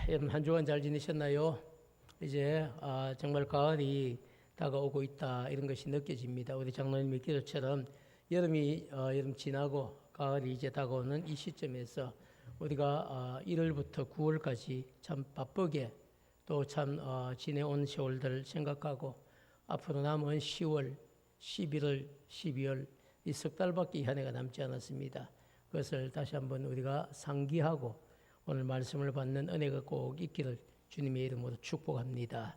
여러분 한 주간 잘 지내셨나요? 이제 정말 가을이 다가오고 있다 이런 것이 느껴집니다. 우리 장로님의 기도처럼 여름 지나고 가을이 이제 다가오는 이 시점에서 우리가 1월부터 9월까지 참 바쁘게 또 참 지내온 세월들을 생각하고 앞으로 남은 10월, 11월, 12월 이 석 달밖에 이 한 해가 남지 않았습니다. 그것을 다시 한번 우리가 상기하고 오늘 말씀을 받는 은혜가 꼭 있기를 주님의 이름으로 축복합니다.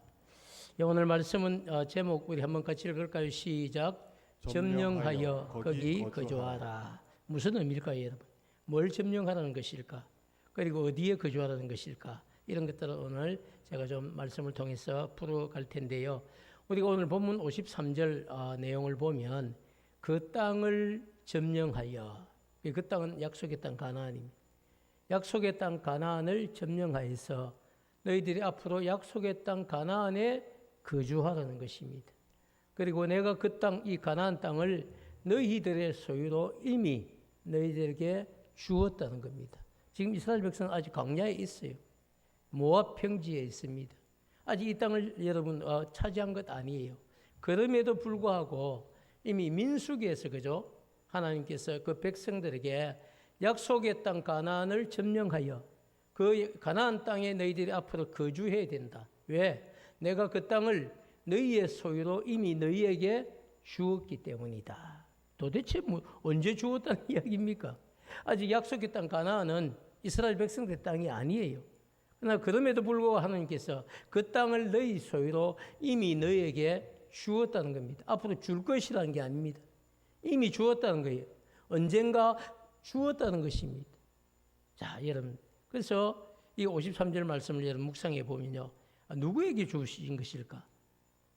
오늘 말씀은 제목 우리 한번 같이 읽을까요? 시작. 점령하여 거기 거주하라. 무슨 의미일까요, 여러분? 뭘 점령하라는 것일까? 그리고 어디에 거주하라는 것일까? 이런 것들을 오늘 제가 좀 말씀을 통해서 풀어갈 텐데요. 우리가 오늘 본문 53절 내용을 보면 그 땅을 점령하여, 그 땅은 약속의 땅 가나안입니다. 약속의 땅 가나안을 점령하여서 너희들이 앞으로 약속의 땅 가나안에 거주하라는 것입니다. 그리고 내가 그 땅, 이 가나안 땅을 너희들의 소유로 이미 너희들에게 주었다는 겁니다. 지금 이스라엘 백성은 아직 광야에 있어요. 모압 평지에 있습니다. 아직 이 땅을 여러분 차지한 것 아니에요. 그럼에도 불구하고 이미 민수기에서 그죠? 하나님께서 그 백성들에게 약속의 땅 가나안을 점령하여 그 가나안 땅에 너희들이 앞으로 거주해야 된다. 왜? 내가 그 땅을 너희의 소유로 이미 너희에게 주었기 때문이다. 도대체 언제 주었다는 이야기입니까? 아직 약속의 땅 가나안은 이스라엘 백성들의 땅이 아니에요. 그러나 그럼에도 불구하고 하나님께서 그 땅을 너희 소유로 이미 너희에게 주었다는 겁니다. 앞으로 줄 것이라는 게 아닙니다. 이미 주었다는 거예요. 언젠가 주었다는 것입니다. 자, 여러분. 그래서 이 53절 말씀을 여러분 묵상해 보면요. 누구에게 주신 것일까?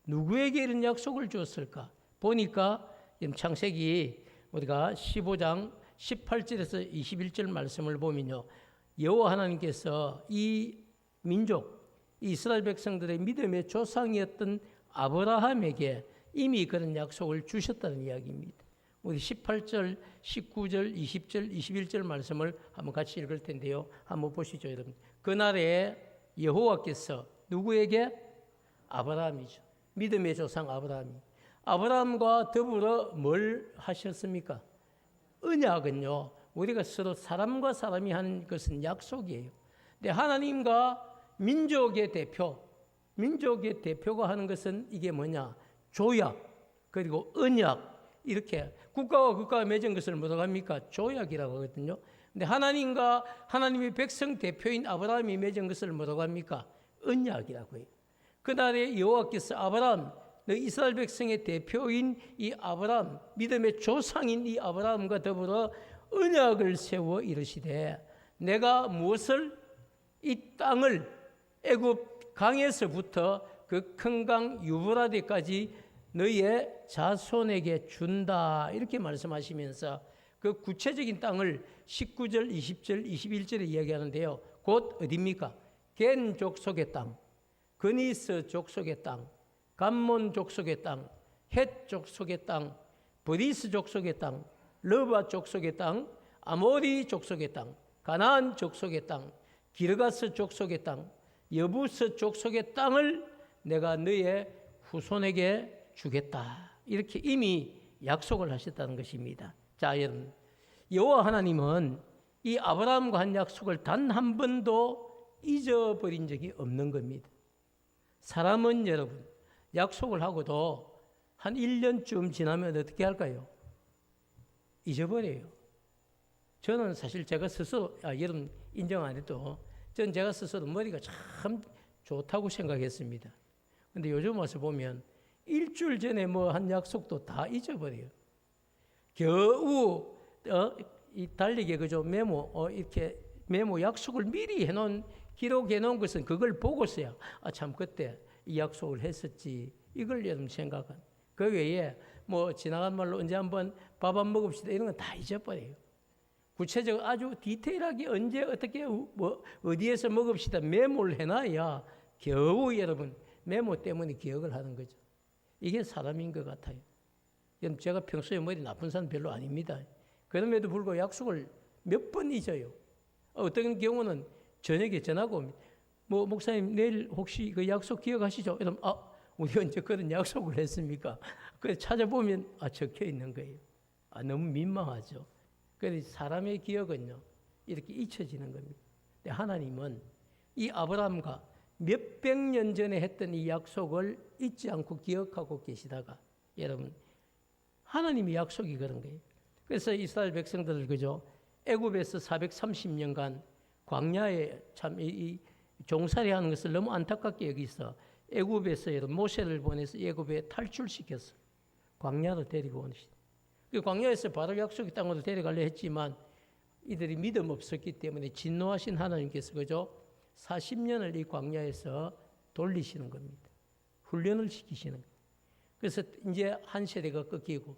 누구에게 이런 약속을 주었을까? 보니까 창세기 우리가 15장 18절에서 21절 말씀을 보면요. 여호와 하나님께서 이 민족, 이스라엘 백성들의 믿음의 조상이었던 아브라함에게 이미 그런 약속을 주셨다는 이야기입니다. 우리 18절, 19절, 20절, 21절 말씀을 한번 같이 읽을 텐데요. 한번 보시죠, 여러분. 그날에 여호와께서 누구에게? 아브라함이죠. 믿음의 조상 아브라함이. 아브라함과 더불어 뭘 하셨습니까? 언약은요. 우리가 서로 사람과 사람이 하는 것은 약속이에요. 근데 하나님과 민족의 대표가 하는 것은 이게 뭐냐? 조약, 그리고 언약. 이렇게 국가와 국가가 맺은 것을 뭐라고 합니까? 조약이라고 하거든요. 근데 하나님과 하나님의 백성 대표인 아브라함이 맺은 것을 뭐라고 합니까? 언약이라고 해요. 그날에 여호와께서 아브라함, 너 이스라엘 백성의 대표인 이 아브라함, 믿음의 조상인 이 아브라함과 더불어 언약을 세워 이르시되 내가 무엇을? 이 땅을 애굽 강에서부터 그 큰 강 유브라데까지 너희의 자손에게 준다 이렇게 말씀하시면서 그 구체적인 땅을 19절, 20절, 21절에 이야기하는데요. 곧 어디입니까? 겐 족속의 땅, 그니스 족속의 땅, 감몬 족속의 땅, 헷 족속의 땅, 브리스 족속의 땅, 르바 족속의 땅, 아모리 족속의 땅, 가나안 족속의 땅, 기르가스 족속의 땅, 여부스 족속의 땅을 내가 너희의 후손에게 주겠다. 이렇게 이미 약속을 하셨다는 것입니다. 자, 여러분. 여호와 하나님은 이 아브라함과 한 약속을 단 한 번도 잊어버린 적이 없는 겁니다. 사람은 여러분, 약속을 하고도 한 1년쯤 지나면 어떻게 할까요? 잊어버려요. 저는 사실 제가 스스로, 여러분 인정 안 해도 전 제가 스스로 머리가 참 좋다고 생각했습니다. 근데 요즘 와서 보면 일주일 전에 뭐 한 약속도 다 잊어버려요. 겨우 이 달리기 그죠 메모 이렇게 메모 약속을 미리 해놓은 기록해 놓은 것은 그걸 보고서야 참 그때 이 약속을 했었지 이걸 여러분 생각한 그 외에 뭐 지나간 말로 언제 한번 밥 안 먹읍시다 이런 건 다 잊어버려요. 구체적으로 아주 디테일하게 언제 어떻게 뭐 어디에서 먹읍시다 메모를 해놔야 겨우 여러분 메모 때문에 기억을 하는 거죠. 이게 사람인 것 같아요. 제가 평소에 머리 나쁜 사람 별로 아닙니다. 그럼에도 불구하고 약속을 몇 번 잊어요. 어떤 경우는 저녁에 전화가 옵니다. 뭐 목사님 내일 혹시 그 약속 기억하시죠? 이러면 우리 언제 그런 약속을 했습니까? 그래서 찾아보면 적혀 있는 거예요. 너무 민망하죠. 그래서 사람의 기억은요 이렇게 잊혀지는 겁니다. 근데 하나님은 이 아브라함과 몇백 년 전에 했던 이 약속을 잊지 않고 기억하고 계시다가 여러분 하나님의 약속이 그런 거예요. 그래서 이스라엘 백성들을 그죠 애굽에서 430년간 광야에 참 이 종살이하는 것을 너무 안타깝게 여기서 애굽에서 여러분 모세를 보내서 애굽에 탈출시켰어. 광야로 데리고 오는 시. 그 광야에서 바로 약속의 땅으로 데려가려 했지만 이들이 믿음 없었기 때문에 진노하신 하나님께서 그죠 40년을 이 광야에서 돌리시는 겁니다. 훈련을 시키시는 거예요. 그래서 이제 한 세대가 끊기고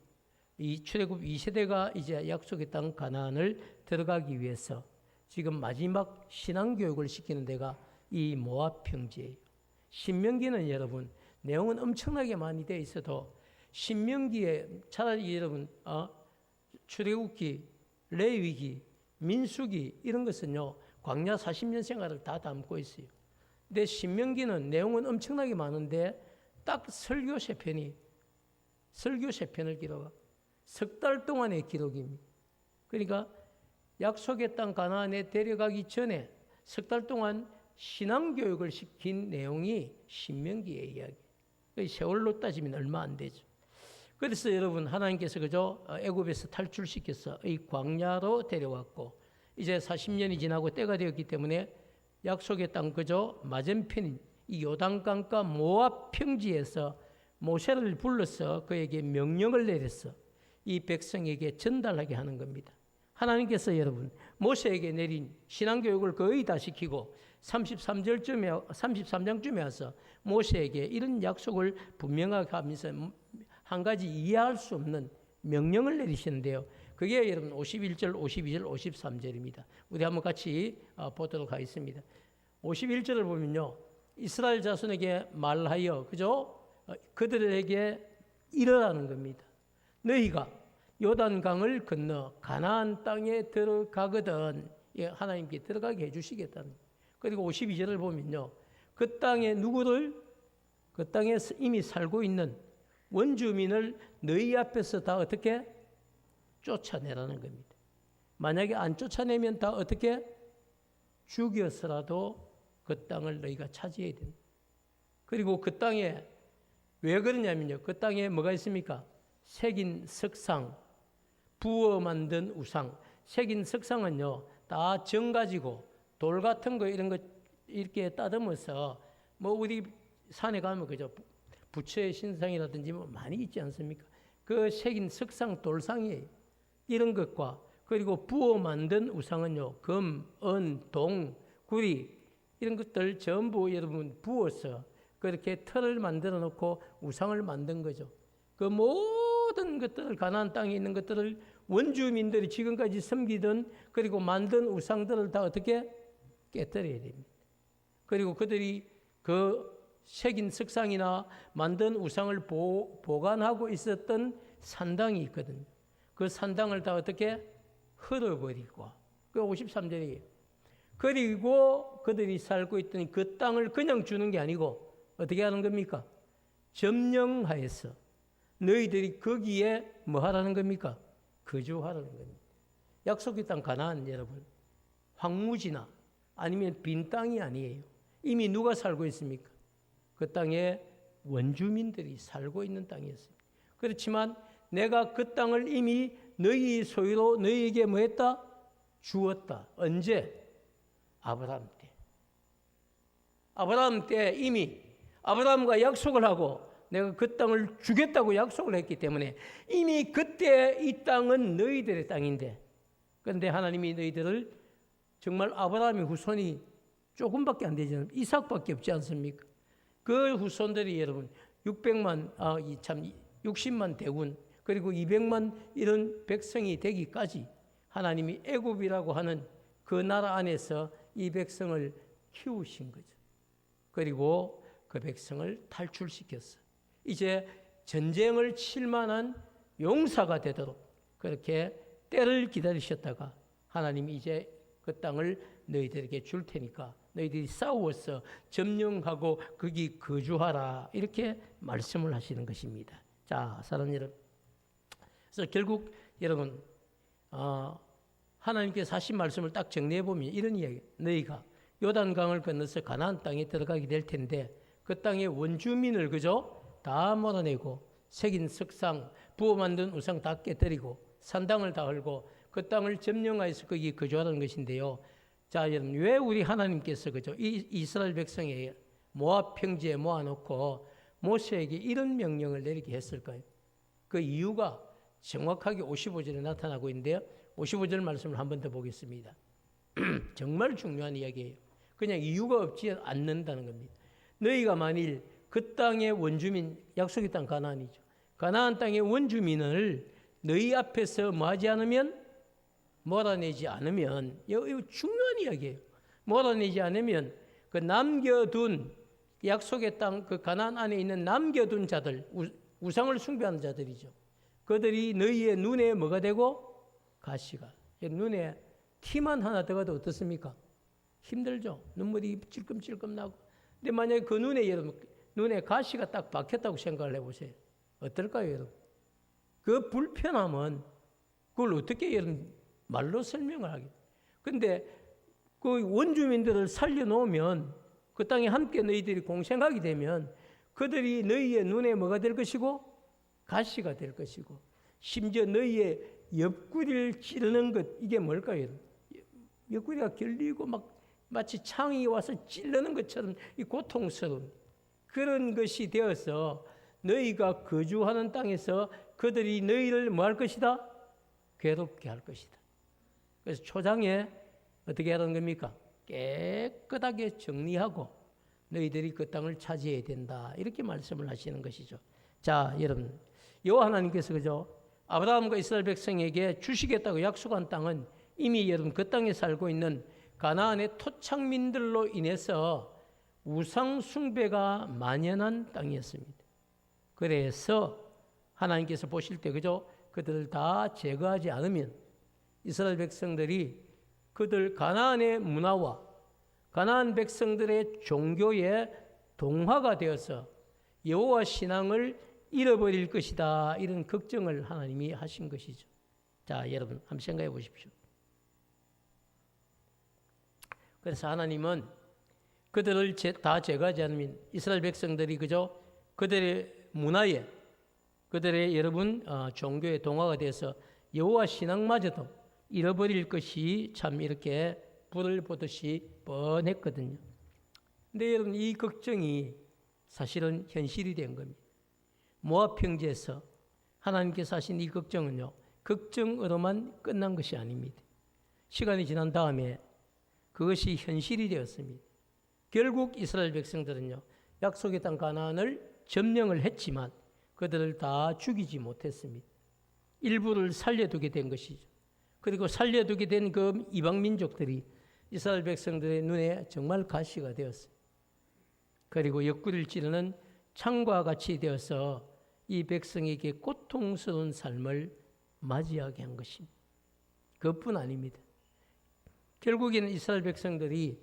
이 출애굽 2세대가 이제 약속의 땅 가나안을 들어가기 위해서 지금 마지막 신앙 교육을 시키는 데가 이 모압 평지예요. 신명기는 여러분 내용은 엄청나게 많이 돼 있어도 신명기에 차라리 여러분 출애굽기, 레위기, 민수기 이런 것은요 광야 40년 생활을 다 담고 있어요. 근데 신명기는 내용은 엄청나게 많은데 딱 설교 세 편을 기록하고 석 달 동안의 기록입니다. 그러니까 약속의 땅 가나안에 데려가기 전에 석 달 동안 신앙교육을 시킨 내용이 신명기의 이야기. 세월로 따지면 얼마 안 되죠. 그래서 여러분 하나님께서 그저 애굽에서 탈출시켜서 이 광야로 데려왔고 이제 40년이 지나고 때가 되었기 때문에 약속의 땅 그저 맞은편인 이 요단강가 모압 평지에서 모세를 불러서 그에게 명령을 내렸어. 이 백성에게 전달하게 하는 겁니다. 하나님께서 여러분 모세에게 내린 신앙교육을 거의 다 시키고 33장쯤에 와서 모세에게 이런 약속을 분명하게 하면서 한 가지 이해할 수 없는 명령을 내리시는데요. 그게 여러분 51절, 52절, 53절입니다. 우리 한번 같이 보도록 하겠습니다. 51절을 보면요. 이스라엘 자손에게 말하여 그죠? 그들에게 이러라는 겁니다. 너희가 요단강을 건너 가나안 땅에 들어가거든 하나님께 들어가게 해주시겠다는 거예요. 그리고 52절을 보면요. 그 땅에 그 땅에 이미 살고 있는 원주민을 너희 앞에서 다 어떻게 쫓아내라는 겁니다. 만약에 안 쫓아내면 다 어떻게 죽여서라도 그 땅을 너희가 차지해야 됩니다. 그리고 그 땅에 왜 그러냐면요. 그 땅에 뭐가 있습니까? 새긴 석상, 부어 만든 우상. 새긴 석상은요. 다 정 가지고 돌 같은 거 이런 거 이렇게 따듬어서 뭐 우리 산에 가면 그죠? 부처의 신상이라든지 뭐 많이 있지 않습니까? 그 새긴 석상 돌상이에요. 이런 것과 그리고 부어 만든 우상은요. 금, 은, 동, 구리 이런 것들 전부 여러분 부어서 그렇게 틀을 만들어 놓고 우상을 만든 거죠. 그 모든 것들을 가나안 땅에 있는 것들을 원주민들이 지금까지 섬기던 그리고 만든 우상들을 다 어떻게 깨뜨려야 됩니다. 그리고 그들이 그 새긴 석상이나 만든 우상을 보관하고 있었던 산당이 있거든요. 그 산당을 다 어떻게 헐어버리고 그 53절이에요. 그리고 그들이 살고 있던 그 땅을 그냥 주는 게 아니고 어떻게 하는 겁니까? 점령하여서 너희들이 거기에 뭐 하라는 겁니까? 거주하라는 겁니다. 약속의 땅 가나안 여러분 황무지나 아니면 빈 땅이 아니에요. 이미 누가 살고 있습니까? 그 땅에 원주민들이 살고 있는 땅이었습니다. 그렇지만 내가 그 땅을 이미 너희 소유로 너희에게 뭐 했다? 주었다. 언제? 아브라함 때. 아브라함 때 이미 아브라함과 약속을 하고 내가 그 땅을 주겠다고 약속을 했기 때문에 이미 그때 이 땅은 너희들의 땅인데 그런데 하나님이 너희들을 정말 아브라함의 후손이 조금밖에 안 되잖아요. 이삭밖에 없지 않습니까? 그 후손들이 여러분 60만 대군 그리고 200만 이런 백성이 되기까지 하나님이 애굽이라고 하는 그 나라 안에서 이 백성을 키우신 거죠. 그리고 그 백성을 탈출시켰어요. 이제 전쟁을 칠 만한 용사가 되도록 그렇게 때를 기다리셨다가 하나님이 이제 그 땅을 너희들에게 줄 테니까 너희들이 싸워서 점령하고 거기 거주하라 이렇게 말씀을 하시는 것입니다. 자, 사랑하는 여러분, 그래서 결국 여러분 하나님께서 하신 말씀을 딱 정리해 보면 이런 이야기: 너희가 요단강을 건너서 가나안 땅에 들어가게 될 텐데 그 땅의 원주민을 그저 다 몰아내고 새긴 석상, 부어 만든 우상 다 깨뜨리고 산당을 다 헐고 그 땅을 점령하여서 거기 거주하라는 것인데요. 자, 여러분, 왜 우리 하나님께서 그저 이스라엘 백성에게 모압 평지에 모아놓고 모세에게 이런 명령을 내리게 했을까요? 그 이유가 정확하게 55절에 나타나고 있는데요. 55절 말씀을 한 번 더 보겠습니다. 정말 중요한 이야기예요. 그냥 이유가 없지 않는다는 겁니다. 너희가 만일 그 땅의 원주민, 약속의 땅 가나안이죠. 가나안 땅의 원주민을 너희 앞에서 뭐하지 않으면, 몰아내지 않으면, 이거 중요한 이야기예요. 몰아내지 않으면 그 남겨둔 약속의 땅, 그 가나안 안에 있는 남겨둔 자들, 우상을 숭배하는 자들이죠. 그들이 너희의 눈에 뭐가 되고? 가시가. 눈에 티만 하나 들어가도 어떻습니까? 힘들죠. 눈물이 찔끔찔끔 나고. 근데 만약에 그 눈에 여러분, 눈에 가시가 딱 박혔다고 생각을 해보세요. 어떨까요, 여러분? 그 불편함은 그걸 어떻게 여러분 말로 설명을 하겠어요? 근데 그 원주민들을 살려놓으면 그 땅에 함께 너희들이 공생하게 되면 그들이 너희의 눈에 뭐가 될 것이고? 가시가 될 것이고, 심지어 너희의 옆구리를 찌르는 것, 이게 뭘까요? 옆구리가 결리고 막 마치 창이 와서 찔르는 것처럼 이 고통스러운 그런 것이 되어서 너희가 거주하는 땅에서 그들이 너희를 뭐 할 것이다? 괴롭게 할 것이다. 그래서 초장에 어떻게 하라는 겁니까? 깨끗하게 정리하고 너희들이 그 땅을 차지해야 된다. 이렇게 말씀을 하시는 것이죠. 자, 여러분, 여호와 하나님께서 그죠? 아브라함과 이스라엘 백성에게 주시겠다고 약속한 땅은 이미 여러분 그 땅에 살고 있는 가나안의 토착민들로 인해서 우상 숭배가 만연한 땅이었습니다. 그래서 하나님께서 보실 때 그죠? 그들을 다 제거하지 않으면 이스라엘 백성들이 그들 가나안의 문화와 가나안 백성들의 종교에 동화가 되어서 여호와 신앙을 잃어버릴 것이다. 이런 걱정을 하나님이 하신 것이죠. 자, 여러분 한번 생각해 보십시오. 그래서 하나님은 그들을 다 제거하지 않으면 이스라엘 백성들이 그저 그들의 문화에, 그들의 여러분 종교의 동화가 돼서 여호와 신앙마저도 잃어버릴 것이 참 이렇게 불을 보듯이 뻔했거든요. 근데 여러분 이 걱정이 사실은 현실이 된 겁니다. 모압 평지에서 하나님께서 하신 이 걱정은요, 걱정으로만 끝난 것이 아닙니다. 시간이 지난 다음에 그것이 현실이 되었습니다. 결국 이스라엘 백성들은요, 약속의 땅 가나안을 점령을 했지만 그들을 다 죽이지 못했습니다. 일부를 살려두게 된 것이죠. 그리고 살려두게 된 그 이방 민족들이 이스라엘 백성들의 눈에 정말 가시가 되었어요. 그리고 옆구리를 찌르는 창과 같이 되어서 이 백성에게 고통스러운 삶을 맞이하게 한 것입니다. 그것뿐 아닙니다. 결국에는 이스라엘 백성들이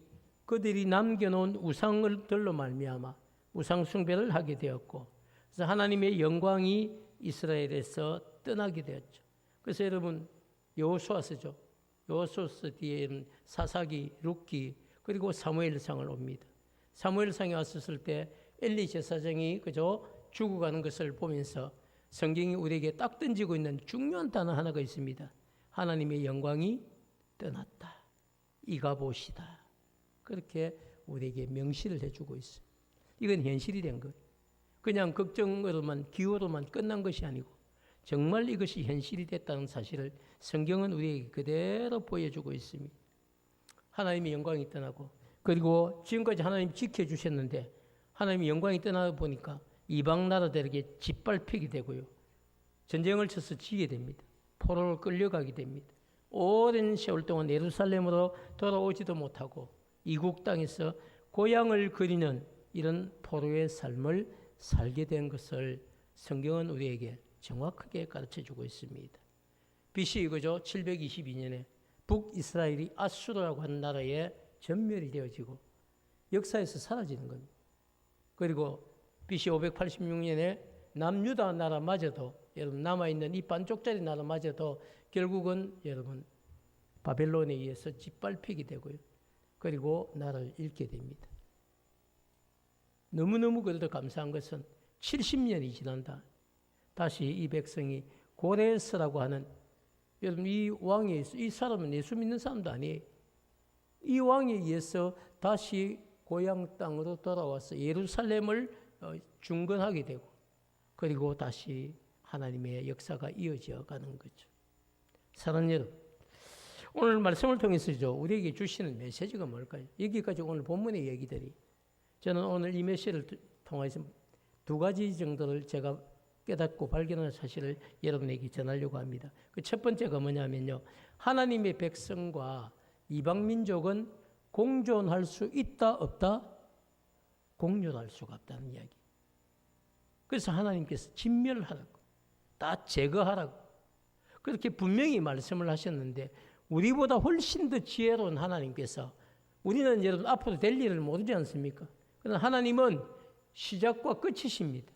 그들이 남겨놓은 우상들로 말미암아 우상 숭배를 하게 되었고, 그래서 하나님의 영광이 이스라엘에서 떠나게 되었죠. 그래서 여러분 여호수아서죠. 여호수아서 뒤에는 사사기, 룻기, 그리고 사무엘상을 옵니다. 사무엘상에 왔었을 때 엘리 제사장이 그저 죽어가는 것을 보면서 성경이 우리에게 딱 던지고 있는 중요한 단어 하나가 있습니다. 하나님의 영광이 떠났다. 이가봇이다. 그렇게 우리에게 명시를 해주고 있어요. 이건 현실이 된 거예요. 그냥 걱정으로만, 기호로만 끝난 것이 아니고 정말 이것이 현실이 됐다는 사실을 성경은 우리에게 그대로 보여주고 있습니다. 하나님의 영광이 떠나고, 그리고 지금까지 하나님 지켜주셨는데 하나님의 영광이 떠나다 보니까 이방 나라들에게 짓밟히게 되고요. 전쟁을 쳐서 지게 됩니다. 포로로 끌려가게 됩니다. 오랜 세월 동안 예루살렘으로 돌아오지도 못하고 이국 땅에서 고향을 그리는 이런 포로의 삶을 살게 된 것을 성경은 우리에게 정확하게 가르쳐주고 있습니다. BC 그죠? 722년에 북이스라엘이 아수르라고 하는 나라에 전멸이 되어지고 역사에서 사라지는 겁니다. 그리고 BC 586년에 남유다 나라마저도 여러분 남아있는 이 반쪽짜리 나라마저도 결국은 여러분 바벨론에 의해서 짓밟히게 되고요. 그리고 나라를 잃게 됩니다. 너무너무 그래도 감사한 것은 70년이 지난다. 다시 이 백성이 고레스라고 하는 여러분 이 왕이 이 사람은 예수 믿는 사람도 아니에요. 이 왕에 의해서 다시 고향 땅으로 돌아와서 예루살렘을 중건하게 되고 그리고 다시 하나님의 역사가 이어져 가는 거죠. 사랑하는 여러분, 오늘 말씀을 통해서죠 우리에게 주시는 메시지가 뭘까요? 여기까지 오늘 본문의 얘기들이 저는 오늘 이 메시지를 통해서 두 가지 정도를 제가 깨닫고 발견한 사실을 여러분에게 전하려고 합니다. 그 첫 번째가 뭐냐면요. 하나님의 백성과 이방 민족은 공존할 수 있다 없다? 공존할 수가 없다는 이야기. 그래서 하나님께서 진멸하라고 다 제거하라고 그렇게 분명히 말씀을 하셨는데 우리보다 훨씬 더 지혜로운 하나님께서 우리는 여러분 앞으로 될 일을 모르지 않습니까? 그러나 하나님은 시작과 끝이십니다.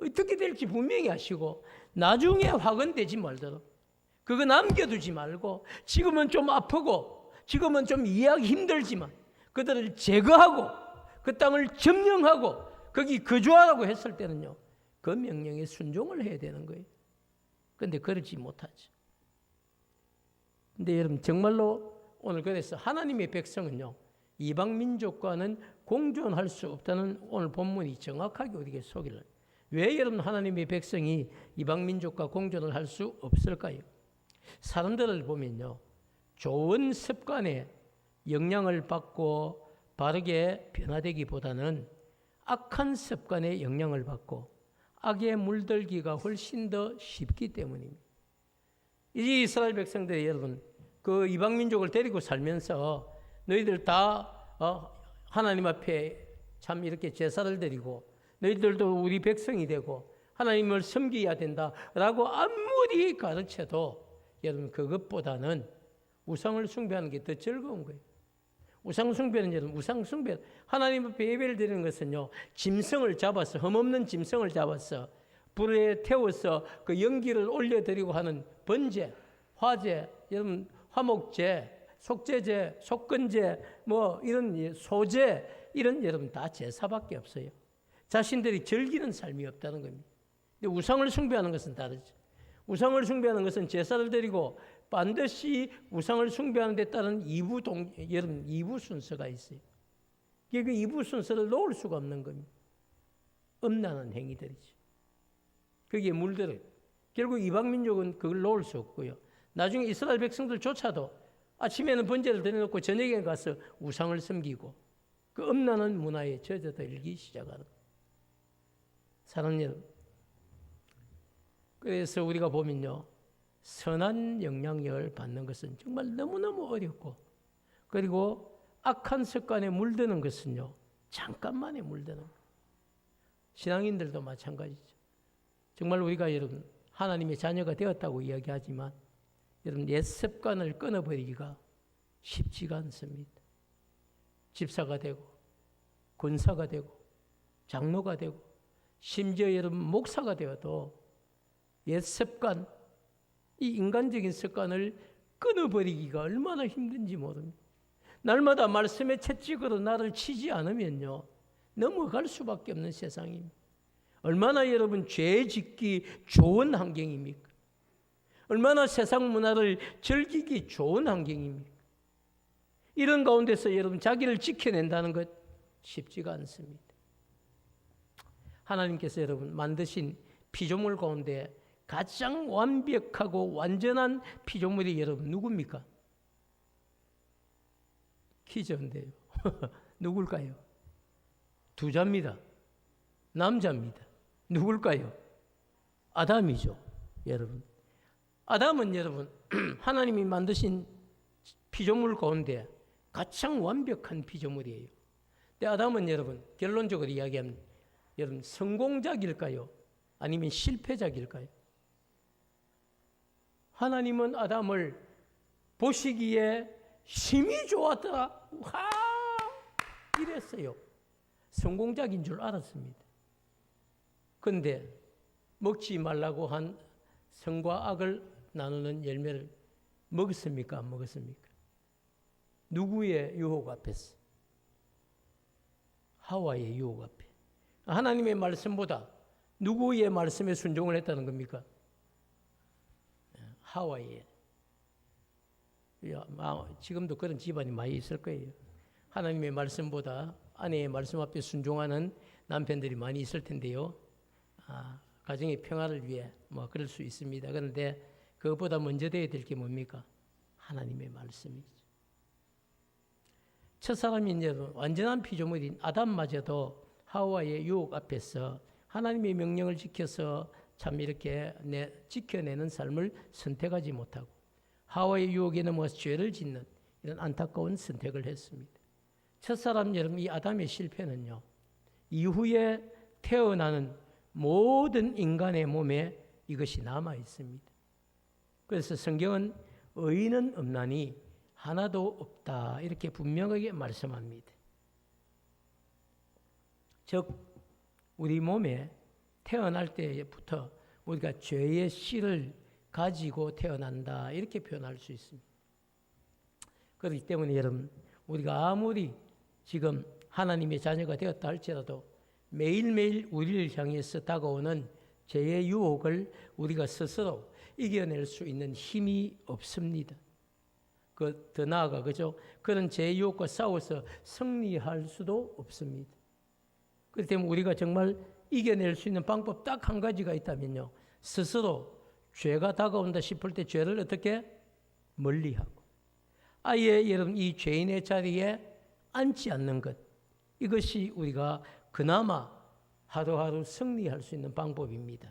어떻게 될지 분명히 아시고 나중에 확언되지 말도록 그거 남겨두지 말고 지금은 좀 아프고 지금은 좀 이해하기 힘들지만 그들을 제거하고 그 땅을 점령하고 거기 거주하라고 했을 때는요 그 명령에 순종을 해야 되는 거예요. 그런데 그러지 못하죠. 근데 여러분 정말로 오늘 그래서 하나님의 백성은요 이방 민족과는 공존할 수 없다는 오늘 본문이 정확하게 우리에게 소개를 해요. 왜 여러분 하나님의 백성이 이방 민족과 공존을 할 수 없을까요? 사람들을 보면요 좋은 습관에 영향을 받고 바르게 변화되기보다는 악한 습관에 영향을 받고 악에 물들기가 훨씬 더 쉽기 때문입니다. 이 이스라엘 백성들이 여러분 그 이방 민족을 데리고 살면서 너희들 다 하나님 앞에 참 이렇게 제사를 드리고 너희들도 우리 백성이 되고 하나님을 섬겨야 된다라고 아무리 가르쳐도 여러분 그것보다는 우상을 숭배하는 게 더 즐거운 거예요. 우상 숭배는 여러분 우상 숭배 하나님 앞에 예배를 드리는 것은요 짐승을 잡아서 흠없는 짐승을 잡아서 불에 태워서 그 연기를 올려드리고 하는 번제, 화제, 여러분 화목제, 속죄제, 속건제 뭐 이런 소제 이런 여러분 다 제사밖에 없어요. 자신들이 즐기는 삶이 없다는 겁니다. 근데 우상을 숭배하는 것은 다르죠. 우상을 숭배하는 것은 제사를 드리고 반드시 우상을 숭배하는 데 따른 여러분 2부 순서가 있어요. 그 2부 순서를 놓을 수가 없는 겁니다. 음란한 행위들이죠. 거기에 물들어요. 결국 이방 민족은 그걸 놓을 수 없고요. 나중에 이스라엘 백성들조차도 아침에는 번제를 드려놓고 저녁에 가서 우상을 섬기고 그 음란한 문화에 젖어들기 시작하는 거예요. 사랑하는 여러분, 그래서 우리가 보면요 선한 영향력을 받는 것은 정말 너무너무 어렵고 그리고 악한 습관에 물드는 것은요 잠깐만에 물드는 거예요. 신앙인들도 마찬가지죠. 정말 우리가 여러분 하나님의 자녀가 되었다고 이야기하지만 여러분 옛 습관을 끊어버리기가 쉽지가 않습니다. 집사가 되고 권사가 되고 장로가 되고 심지어 여러분 목사가 되어도 옛 습관, 이 인간적인 습관을 끊어버리기가 얼마나 힘든지 모릅니다. 날마다 말씀의 채찍으로 나를 치지 않으면요 넘어갈 수밖에 없는 세상입니다. 얼마나 여러분 죄 짓기 좋은 환경입니까? 얼마나 세상 문화를 즐기기 좋은 환경입니까? 이런 가운데서 여러분 자기를 지켜낸다는 것 쉽지가 않습니다. 하나님께서 여러분 만드신 피조물 가운데 가장 완벽하고 완전한 피조물이 여러분 누굽니까? 퀴즈인데요. 누굴까요? 두자입니다. 남자입니다. 누굴까요? 아담이죠. 여러분. 아담은 여러분 하나님이 만드신 피조물 가운데 가장 완벽한 피조물이에요. 근데 아담은 여러분 결론적으로 이야기하면 여러분 성공작일까요? 아니면 실패작일까요? 하나님은 아담을 보시기에 힘이 좋았더라. 와, 이랬어요. 성공작인 줄 알았습니다. 그런데 먹지 말라고 한 선과 악을 나누는 열매를 먹었습니까? 안 먹었습니까? 누구의 유혹 앞에서? 하와의 유혹 앞에. 하나님의 말씀보다 누구의 말씀에 순종을 했다는 겁니까? 하와의. 지금도 그런 집안이 많이 있을 거예요. 하나님의 말씀보다 아내의 말씀 앞에 순종하는 남편들이 많이 있을 텐데요. 가정의 평화를 위해 그럴 수 있습니다. 그런데 그것보다 먼저 돼야 될 게 뭡니까? 하나님의 말씀이죠. 첫사람인 여러분, 완전한 피조물인 아담마저도 하와의 유혹 앞에서 하나님의 명령을 지켜서 참 이렇게 지켜내는 삶을 선택하지 못하고 하와의 유혹에 넘어가서 죄를 짓는 이런 안타까운 선택을 했습니다. 첫사람 여러분, 이 아담의 실패는요, 이후에 태어나는 모든 인간의 몸에 이것이 남아 있습니다. 그래서 성경은 의인은 없나니 하나도 없다 이렇게 분명하게 말씀합니다. 즉 우리 몸에 태어날 때부터 우리가 죄의 씨를 가지고 태어난다 이렇게 표현할 수 있습니다. 그렇기 때문에 여러분, 우리가 아무리 지금 하나님의 자녀가 되었다 할지라도 매일매일 우리를 향해서 다가오는 죄의 유혹을 우리가 스스로 이겨낼 수 있는 힘이 없습니다. 더 나아가 그죠? 그런 죄의 유혹과 싸워서 승리할 수도 없습니다. 그렇기 때문에 우리가 정말 이겨낼 수 있는 방법 딱 한 가지가 있다면요, 스스로 죄가 다가온다 싶을 때 죄를 어떻게 멀리하고 아예 여러분 이 죄인의 자리에 앉지 않는 것, 이것이 우리가 그나마 하루하루 승리할 수 있는 방법입니다.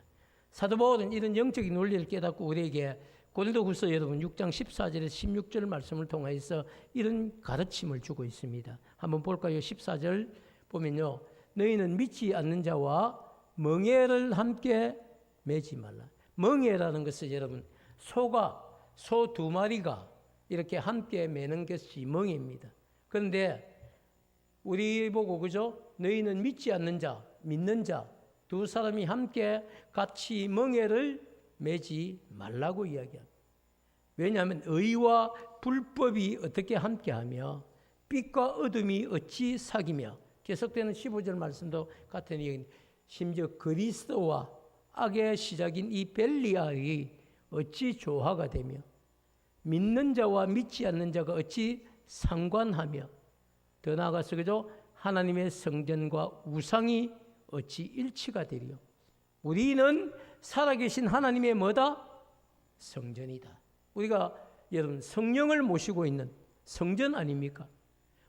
사도 바울은 이런 영적인 논리를 깨닫고 우리에게 고린도후서 여러분 6장 14절에서 16절 말씀을 통해서 이런 가르침을 주고 있습니다. 한번 볼까요? 14절 보면요, 너희는 믿지 않는 자와 멍에를 함께 매지 말라. 멍에라는 것은 여러분 소 두 마리가 이렇게 함께 매는 것이 멍에입니다. 그런데 우리 보고 그죠? 너희는 믿지 않는 자, 믿는 자 두 사람이 함께 같이 멍에를 매지 말라고 이야기합니다. 왜냐하면 의와 불법이 어떻게 함께하며 빛과 어둠이 어찌 사귀며, 계속되는 15절 말씀도 같은 이야기입니다. 심지어 그리스도와 악의 시작인 이 벨리알이 어찌 조화가 되며 믿는 자와 믿지 않는 자가 어찌 상관하며, 더 나아가서 그죠? 하나님의 성전과 우상이 어찌 일치가 되리요. 우리는 살아계신 하나님의 뭐다? 성전이다. 우리가 여러분 성령을 모시고 있는 성전 아닙니까?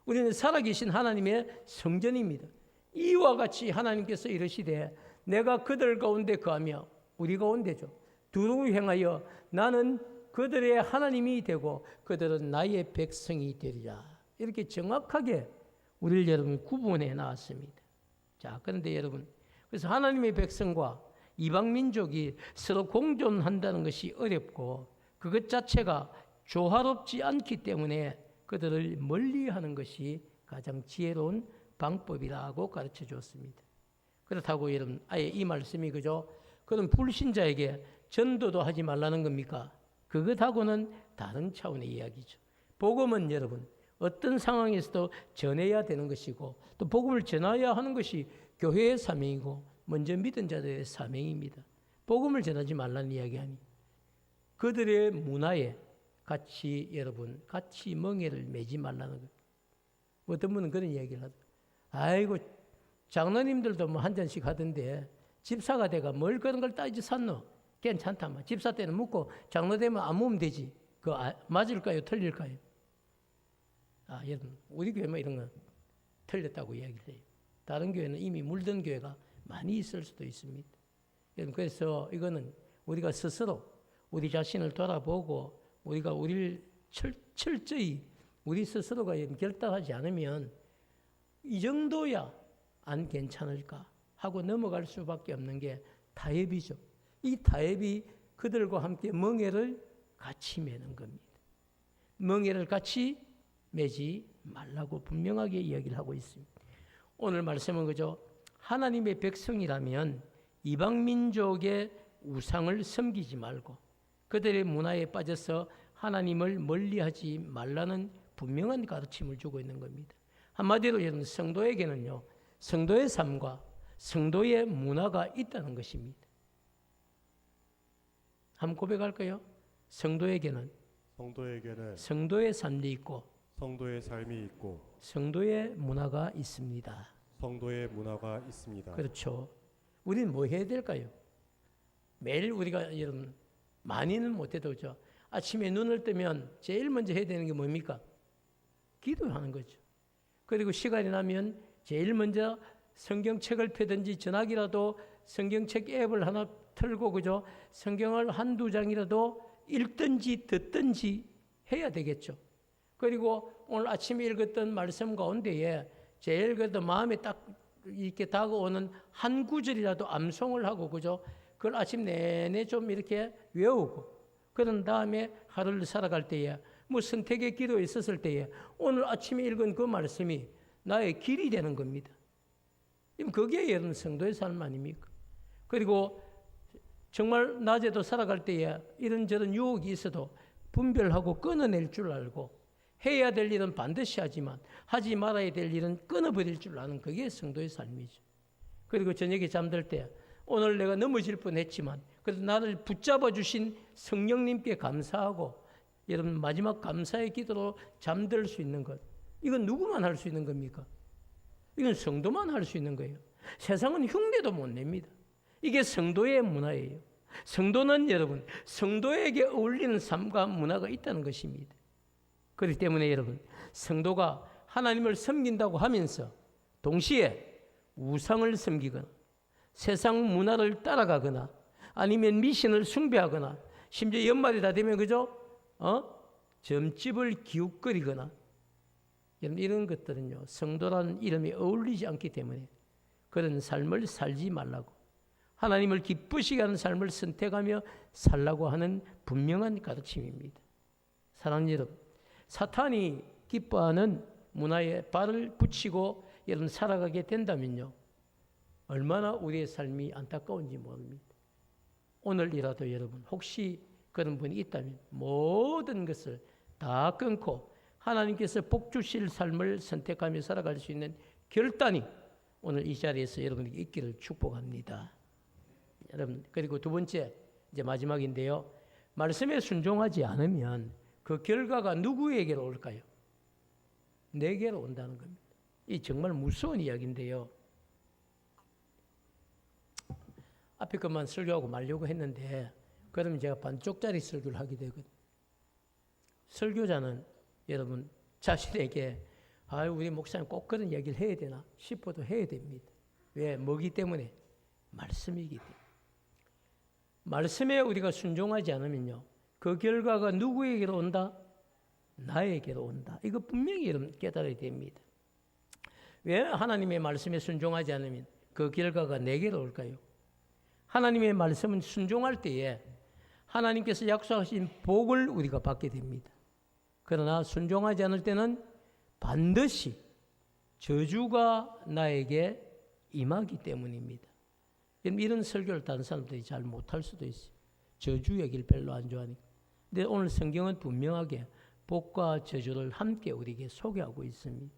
우리는 살아계신 하나님의 성전입니다. 이와 같이 하나님께서 이르시되 내가 그들 가운데 거하며, 우리 가운데죠, 두루 행하여 나는 그들의 하나님이 되고 그들은 나의 백성이 되리라. 이렇게 정확하게 우리를 여러분 구분해 나왔습니다. 자, 그런데 여러분, 그래서 하나님의 백성과 이방 민족이 서로 공존한다는 것이 어렵고 그것 자체가 조화롭지 않기 때문에 그들을 멀리하는 것이 가장 지혜로운 방법이라고 가르쳐 주었습니다. 그렇다고 여러분 아예 이 말씀이 그죠? 그런 불신자에게 전도도 하지 말라는 겁니까? 그것하고는 다른 차원의 이야기죠. 복음은 여러분 어떤 상황에서도 전해야 되는 것이고 또 복음을 전해야 하는 것이 교회의 사명이고 먼저 믿은 자들의 사명입니다. 복음을 전하지 말라는 이야기 아니. 그들의 문화에 같이 여러분 같이 멍에를 매지 말라는 것. 어떤 분은 그런 이야기를 하죠. 아이고 장로님들도 뭐 한 잔씩 하던데 집사가 돼가 뭘 그런 걸 따지지 샀노? 괜찮다. 집사 때는 묻고 장로 되면 안 묻으면 되지. 맞을까요? 틀릴까요? 여러분 우리 교회만 이런 건 틀렸다고 이야기를 해요. 다른 교회는 이미 물든 교회가 많이 있을 수도 있습니다. 여러분 그래서 이거는 우리가 스스로 우리 자신을 돌아보고 우리가 우리를 철저히 우리 스스로가 결단하지 않으면 이 정도야 안 괜찮을까 하고 넘어갈 수밖에 없는 게 타협이죠. 이 타협이 그들과 함께 멍에를 같이 매는 겁니다. 멍에를 같이 매지 말라고 분명하게 이야기를 하고 있습니다. 오늘 말씀은 그죠? 하나님의 백성이라면 이방 민족의 우상을 섬기지 말고 그들의 문화에 빠져서 하나님을 멀리하지 말라는 분명한 가르침을 주고 있는 겁니다. 한마디로 여러분, 성도에게는요, 성도의 삶과 성도의 문화가 있다는 것입니다. 한번 고백할까요? 성도에게는 성도의 삶이 있고 성도의 문화가 있습니다. 그렇죠. 우리는 뭐 해야 될까요? 매일 우리가 여러분 많이는 못해도 그죠? 아침에 눈을 뜨면 제일 먼저 해야 되는 게 뭡니까? 기도하는 거죠. 그리고 시간이 나면 제일 먼저 성경책을 펴든지 전화기라도 성경책 앱을 하나 틀고 그죠? 성경을 한두 장이라도 읽든지 듣든지 해야 되겠죠. 그리고 오늘 아침에 읽었던 말씀 가운데에 제일 그래도 마음에 딱 이렇게 다가오는 한 구절이라도 암송을 하고 그죠? 그걸 아침 내내 좀 이렇게 외우고 그런 다음에 하루를 살아갈 때에 뭐 선택의 기도에 있었을 때에 오늘 아침에 읽은 그 말씀이 나의 길이 되는 겁니다. 그게 여러분 성도의 삶 아닙니까? 그리고 정말 낮에도 살아갈 때에 이런저런 유혹이 있어도 분별하고 끊어낼 줄 알고 해야 될 일은 반드시 하지만 하지 말아야 될 일은 끊어버릴 줄 아는 그게 성도의 삶이죠. 그리고 저녁에 잠들 때 오늘 내가 넘어질 뻔했지만 그래도 나를 붙잡아 주신 성령님께 감사하고 여러분 마지막 감사의 기도로 잠들 수 있는 것, 이건 누구만 할 수 있는 겁니까? 이건 성도만 할 수 있는 거예요. 세상은 흉내도 못 냅니다. 이게 성도의 문화예요. 성도는 여러분 성도에게 어울리는 삶과 문화가 있다는 것입니다. 그렇기 때문에 여러분 성도가 하나님을 섬긴다고 하면서 동시에 우상을 섬기거나 세상 문화를 따라가거나 아니면 미신을 숭배하거나 심지어 연말이 다 되면 그죠? 점집을 기웃거리거나 이런 것들은요 성도라는 이름에 어울리지 않기 때문에 그런 삶을 살지 말라고 하나님을 기쁘시게 하는 삶을 선택하며 살라고 하는 분명한 가르침입니다. 사랑하는 여러분, 사탄이 기뻐하는 문화에 발을 붙이고 여러분 살아가게 된다면요 얼마나 우리의 삶이 안타까운지 모릅니다. 오늘이라도 여러분 혹시 그런 분이 있다면 모든 것을 다 끊고 하나님께서 복 주실 삶을 선택하며 살아갈 수 있는 결단이 오늘 이 자리에서 여러분에게 있기를 축복합니다. 여러분, 그리고 두 번째, 이제 마지막인데요. 말씀에 순종하지 않으면 그 결과가 누구에게로 올까요? 내게로 온다는 겁니다. 이 정말 무서운 이야기인데요. 앞에 것만 설교하고 말려고 했는데 그러면 제가 반쪽짜리 설교를 하게 되거든요. 설교자는 여러분 자신에게 우리 목사님 꼭 그런 얘기를 해야 되나 싶어도 해야 됩니다. 왜? 뭐기 때문에? 말씀이기 때문에. 말씀에 우리가 순종하지 않으면요 그 결과가 누구에게로 온다? 나에게로 온다. 이거 분명히 여러분 깨달아야 됩니다. 왜 하나님의 말씀에 순종하지 않으면 그 결과가 내게로 올까요? 하나님의 말씀은 순종할 때에 하나님께서 약속하신 복을 우리가 받게 됩니다. 그러나 순종하지 않을 때는 반드시 저주가 나에게 임하기 때문입니다. 이런 설교를 다른 사람들이 잘 못할 수도 있어요. 저주 얘기를 별로 안 좋아하니까. 근데 오늘 성경은 분명하게 복과 저주를 함께 우리에게 소개하고 있습니다.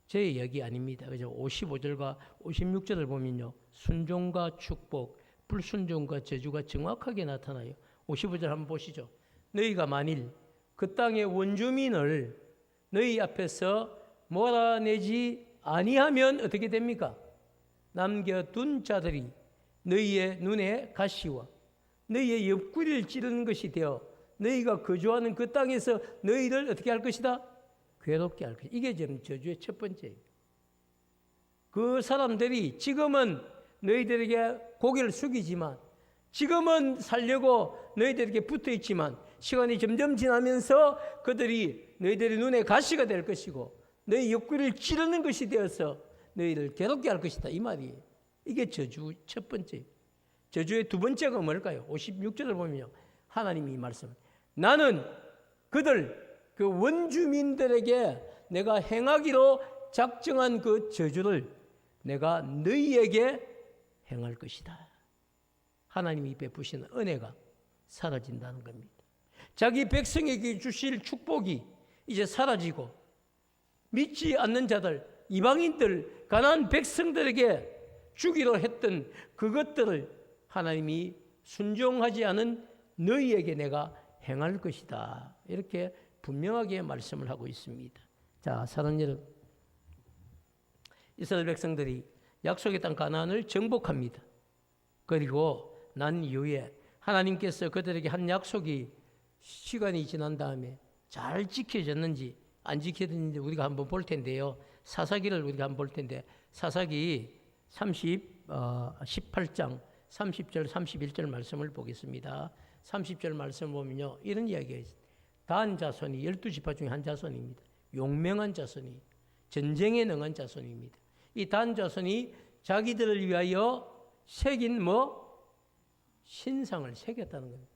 제 얘기 아닙니다. 그죠? 55절과 56절을 보면요. 순종과 축복, 불순종과 저주가 정확하게 나타나요. 55절 한번 보시죠. 너희가 만일 그 땅의 원주민을 너희 앞에서 몰아내지 아니하면 어떻게 됩니까? 남겨둔 자들이 너희의 눈에 가시와 너희의 옆구리를 찌르는 것이 되어 너희가 거주하는 그 땅에서 너희를 어떻게 할 것이다? 괴롭게 할 것이다. 이게 지금 저주의 첫 번째예요. 그 사람들이 지금은 너희들에게 고개를 숙이지만 지금은 살려고 너희들에게 붙어 있지만 시간이 점점 지나면서 그들이 너희들의 눈에 가시가 될 것이고 너희 옆구리를 찌르는 것이 되어서 너희를 괴롭게 할 것이다. 이 말이에요. 이게 저주 첫 번째. 저주의 두 번째가 뭘까요? 56절을 보면요. 하나님이 말씀. 나는 그들 그 원주민들에게 내가 행하기로 작정한 그 저주를 내가 너희에게 행할 것이다. 하나님이 베푸시는 은혜가 사라진다는 겁니다. 자기 백성에게 주실 축복이 이제 사라지고 믿지 않는 자들, 이방인들, 가나안 백성들에게 주기로 했던 그것들을 하나님이 순종하지 않은 너희에게 내가 행할 것이다. 이렇게 분명하게 말씀을 하고 있습니다. 자, 사랑하는 여러분, 이스라엘 백성들이 약속의 땅 가나안을 정복합니다. 그리고 난 이후에 하나님께서 그들에게 한 약속이 시간이 지난 다음에 잘 지켜졌는지 안 지켜졌는지 우리가 한번 볼 텐데요. 사사기를 우리가 한번 볼 텐데 사사기 18장 30절 31절 말씀을 보겠습니다. 30절 말씀 보면요, 이런 이야기가 있습니다. 단 자손이 12지파 중에 한 자손입니다. 용맹한 자손이, 전쟁에 능한 자손입니다. 이 단 자손이 자기들을 위하여 새긴 신상을 새겼다는 겁니다.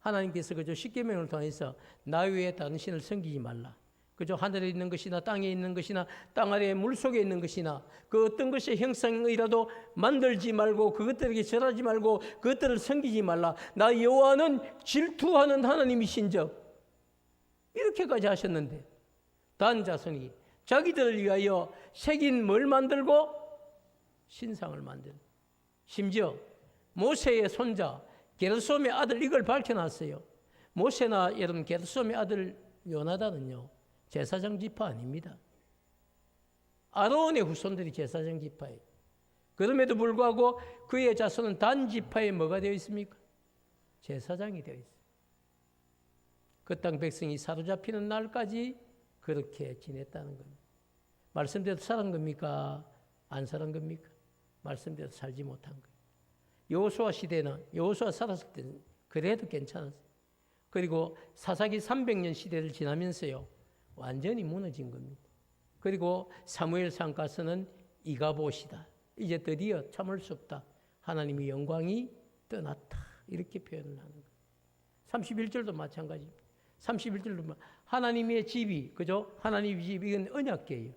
하나님께서 그저 십계명을 통해서 나 외에 다른 신을 섬기지 말라. 그저 하늘에 있는 것이나 땅에 있는 것이나 땅 아래에 물속에 있는 것이나 그 어떤 것의 형상이라도 만들지 말고 그것들에게 절하지 말고 그것들을 섬기지 말라. 나 여호와는 질투하는 하나님이신즉 이렇게까지 하셨는데 단 자손이 자기들을 위하여 새긴 뭘 만들고 신상을 만들고 심지어 모세의 손자 게르솜의 아들 이걸 밝혀놨어요. 모세나 여러분 게르솜의 아들 요나단은요 제사장 지파 아닙니다. 아론의 후손들이 제사장 지파예요. 그럼에도 불구하고 그의 자손은 단 지파에 뭐가 되어 있습니까? 제사장이 되어 있어요. 그 땅 백성이 사로잡히는 날까지 그렇게 지냈다는 겁니다. 말씀대로 살은 겁니까? 안 살은 겁니까? 말씀대로 살지 못한 거예요. 여호수아 시대는 여호수아 살았을 때는 그래도 괜찮았어요. 그리고 사사기 300년 시대를 지나면서요 완전히 무너진 겁니다. 그리고 사무엘상 가서는 이가봇이다. 이제 드디어 참을 수 없다. 하나님의 영광이 떠났다. 이렇게 표현을 하는 거예요. 31절도 마찬가지입니다. 31절도 하나님의 집이 그죠? 하나님의 집이 이건 언약궤예요.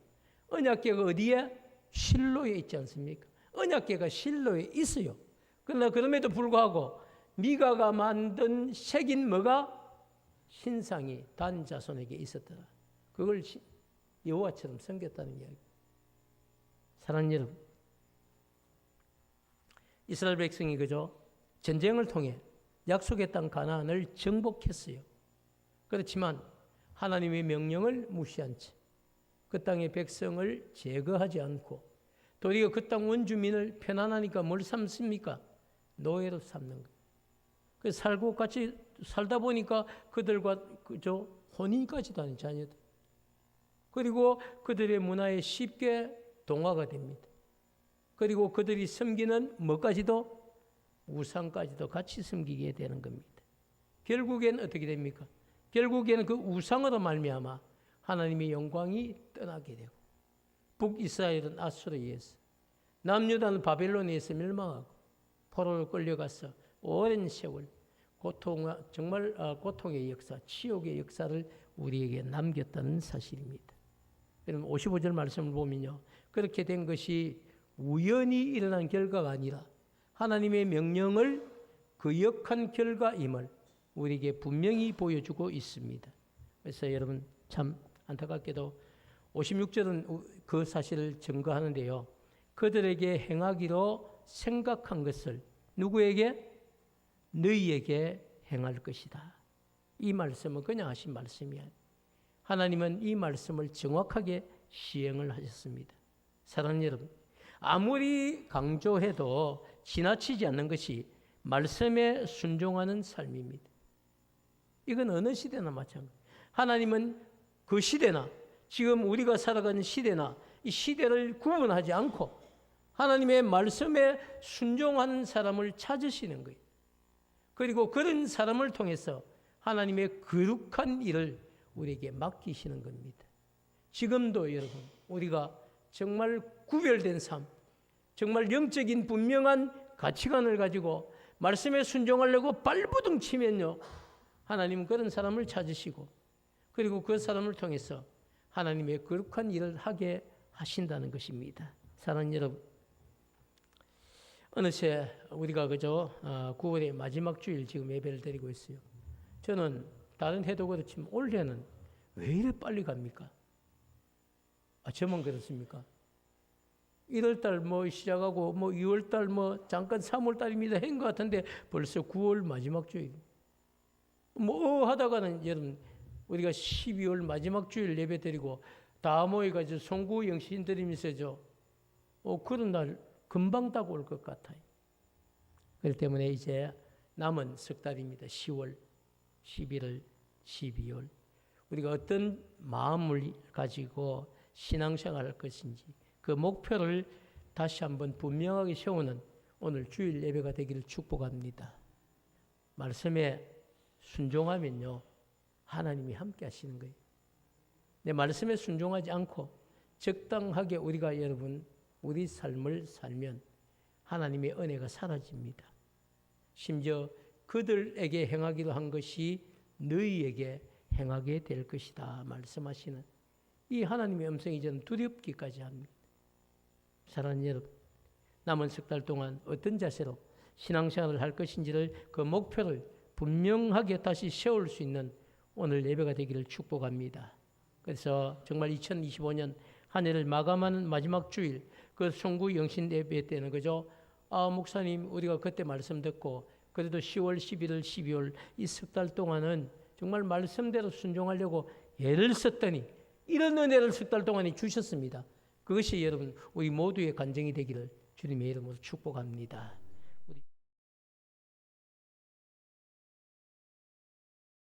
언약궤가 어디에? 실로에 있지 않습니까? 언약궤가 실로에 있어요. 그러나 그럼에도 불구하고 미가가 만든 새긴 신상이 단 자손에게 있었더라. 그걸 여호와처럼 섬겼다는 이야기. 사랑하는 여러분, 이스라엘 백성이 그죠? 전쟁을 통해 약속의 땅 가나안을 정복했어요. 그렇지만 하나님의 명령을 무시한 채 그 땅의 백성을 제거하지 않고 도리어 그 땅 원주민을 편안하니까 뭘 삼습니까? 노예로 삼는 거예요. 그래서 같이 살다 보니까 그들과 그저 혼인까지도 하는 자녀들. 그리고 그들의 문화에 쉽게 동화가 됩니다. 그리고 그들이 섬기는 뭐까지도 우상까지도 같이 섬기게 되는 겁니다. 결국엔 어떻게 됩니까? 결국에는 그 우상으로 말미암아 하나님의 영광이 떠나게 되고 북이스라엘은 아수르에 의해서 남유다는 바벨론에 의해서 멸망하고 포로로 끌려가서 오랜 세월 정말 고통의 역사, 치욕의 역사를 우리에게 남겼다는 사실입니다. 여러분 55절 말씀을 보면요. 그렇게 된 것이 우연히 일어난 결과가 아니라 하나님의 명령을 거역한 결과임을 우리에게 분명히 보여주고 있습니다. 그래서 여러분 참 안타깝게도 56절은 그 사실을 증거하는데요. 그들에게 행하기로 생각한 것을 누구에게? 너희에게 행할 것이다. 이 말씀은 그냥 하신 말씀이 아니에요. 하나님은 이 말씀을 정확하게 시행을 하셨습니다. 사랑하는 여러분, 아무리 강조해도 지나치지 않는 것이 말씀에 순종하는 삶입니다. 이건 어느 시대나 마찬가지입니다. 하나님은 그 시대나 지금 우리가 살아가는 시대나 이 시대를 구분하지 않고 하나님의 말씀에 순종하는 사람을 찾으시는 거예요. 그리고 그런 사람을 통해서 하나님의 거룩한 일을 우리에게 맡기시는 겁니다. 지금도 여러분 우리가 정말 구별된 삶, 정말 영적인 분명한 가치관을 가지고 말씀에 순종하려고 발부둥 치면요 하나님은 그런 사람을 찾으시고 그리고 그 사람을 통해서 하나님의 거룩한 일을 하게 하신다는 것입니다. 사랑하는 여러분, 어느새 우리가 그저 9월의 마지막 주일 지금 예배를 드리고 있어요. 저는 다른 해도 그렇지만 올해는 왜 이래 빨리 갑니까? 저만 그렇습니까? 1월달 뭐 시작하고 2월달 잠깐 3월달입니다 한 것 같은데 벌써 9월 마지막 주일. 하다가는 여러분 우리가 12월 마지막 주일 예배 드리고 다 모여가지고 송구 영신 드리면서죠. 그런 날 금방 다가올 것 같아요. 그렇기 때문에 이제 남은 석 달입니다. 10월, 11월, 12월. 우리가 어떤 마음을 가지고 신앙생활을 할 것인지 그 목표를 다시 한번 분명하게 세우는 오늘 주일 예배가 되기를 축복합니다. 말씀에 순종하면요, 하나님이 함께 하시는 거예요. 내 말씀에 순종하지 않고 적당하게 우리가 여러분 우리 삶을 살면 하나님의 은혜가 사라집니다. 심지어 그들에게 행하기로 한 것이 너희에게 행하게 될 것이다 말씀하시는 이 하나님의 음성이 저는 두렵기까지 합니다. 사랑하는 여러분, 남은 석 달 동안 어떤 자세로 신앙생활을 할 것인지를 그 목표를 분명하게 다시 세울 수 있는 오늘 예배가 되기를 축복합니다. 그래서 정말 2025년 한 해를 마감하는 마지막 주일 그 송구 영신 예배 때는 그죠? 목사님 우리가 그때 말씀 듣고 그래도 10월, 11월, 12월 이 석 달 동안은 정말 말씀대로 순종하려고 애를 썼더니 이런 은혜를 석 달 동안에 주셨습니다. 그것이 여러분 우리 모두의 간증이 되기를 주님의 이름으로 축복합니다.